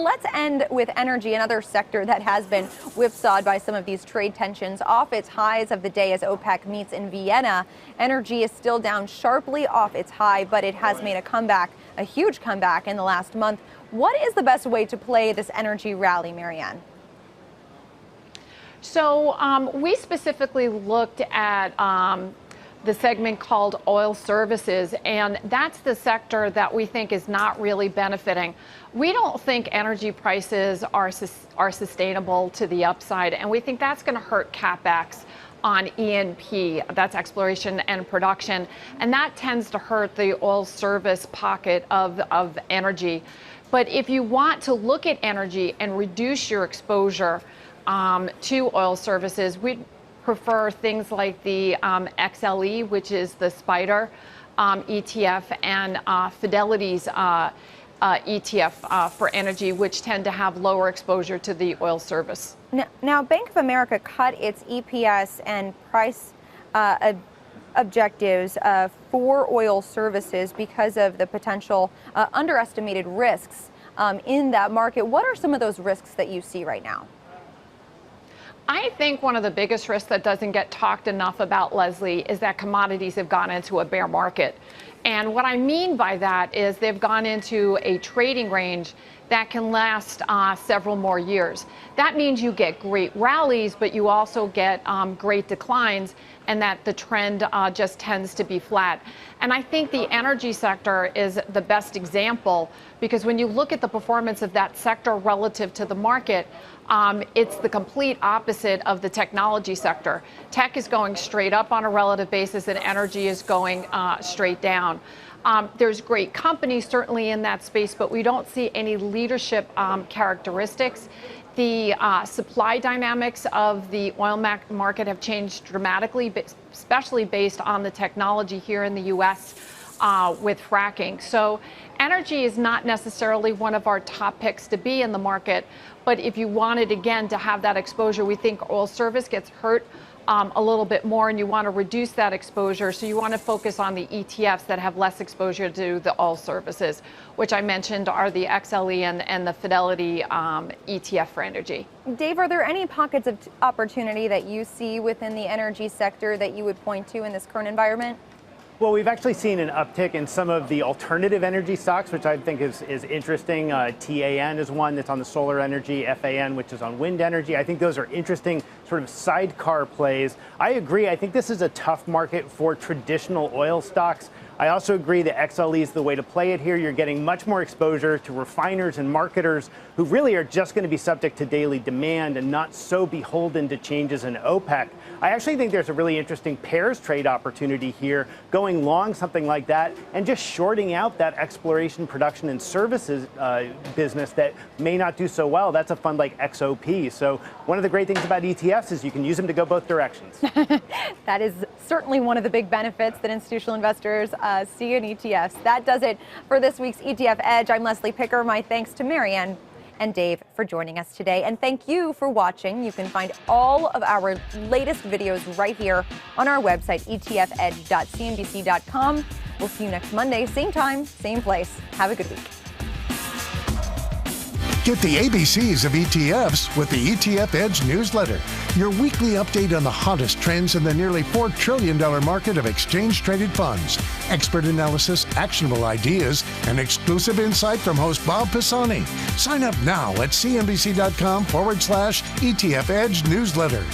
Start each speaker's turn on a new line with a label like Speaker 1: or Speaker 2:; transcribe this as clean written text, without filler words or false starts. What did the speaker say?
Speaker 1: let's end with energy, another sector that has been whipsawed by some of these trade tensions. Off its highs of the day as OPEC meets in Vienna, energy is still down sharply off its high, but it has made a comeback, a huge comeback in the last month. What is the best way to play this energy rally, Marianne?
Speaker 2: So we specifically looked at the segment called oil services, and that's the sector that we think is not really benefiting. We don't think energy prices are sustainable to the upside, and we think that's going to hurt CapEx on E&P, that's exploration and production, and that tends to hurt the oil service pocket of energy. But if you want to look at energy and reduce your exposure to oil services, we prefer things like the XLE, which is the SPDR ETF, and Fidelity's ETF for energy, which tend to have lower exposure to the oil service.
Speaker 1: Now, Bank of America cut its EPS and price objectives for oil services because of the potential underestimated risks in that market. What are some of those risks that you see right now?
Speaker 2: I think one of the biggest risks that doesn't get talked enough about, Leslie, is that commodities have gone into a bear market. And what I mean by that is they've gone into a trading range that can last several more years. That means you get great rallies, but you also get great declines, and that the trend just tends to be flat. And I think the energy sector is the best example, because when you look at the performance of that sector relative to the market, it's the complete opposite of the technology sector. Tech is going straight up on a relative basis, and energy is going straight down. There's great companies certainly in that space, but we don't see any leadership characteristics. The supply dynamics of the oil market have changed dramatically, especially based on the technology here in the U.S. With fracking. So energy is not necessarily one of our top picks to be in the market. But if you wanted, again, to have that exposure, we think oil service gets hurt a little bit more, and you want to reduce that exposure. So you want to focus on the ETFs that have less exposure to the oil services, which I mentioned are the XLE and the Fidelity ETF for energy.
Speaker 1: Dave, are there any pockets of opportunity that you see within the energy sector that you would point to in this current environment?
Speaker 3: Well, we've actually seen an uptick in some of the alternative energy stocks, which I think is interesting. TAN is one that's on the solar energy, FAN, which is on wind energy. I think those are interesting sort of sidecar plays. I agree. I think this is a tough market for traditional oil stocks. I also agree that XLE is the way to play it here. You're getting much more exposure to refiners and marketers who really are just going to be subject to daily demand and not so beholden to changes in OPEC. I actually think there's a really interesting pairs trade opportunity here, going long something like that and just shorting out that exploration, production, and services business that may not do so well. That's a fund like XOP. So one of the great things about ETFs is you can use them to go both directions.
Speaker 1: That is certainly one of the big benefits that institutional investors see in ETFs. That does it for this week's ETF Edge. I'm Leslie Picker. My thanks to Marianne and Dave for joining us today. And thank you for watching. You can find all of our latest videos right here on our website, etfedge.cnbc.com. We'll see you next Monday, same time, same place. Have a good week.
Speaker 4: Get the ABCs of ETFs with the ETF Edge newsletter, your weekly update on the hottest trends in the nearly $4 trillion market of exchange-traded funds, expert analysis, actionable ideas, and exclusive insight from host Bob Pisani. Sign up now at cnbc.com/ETF Edge newsletter.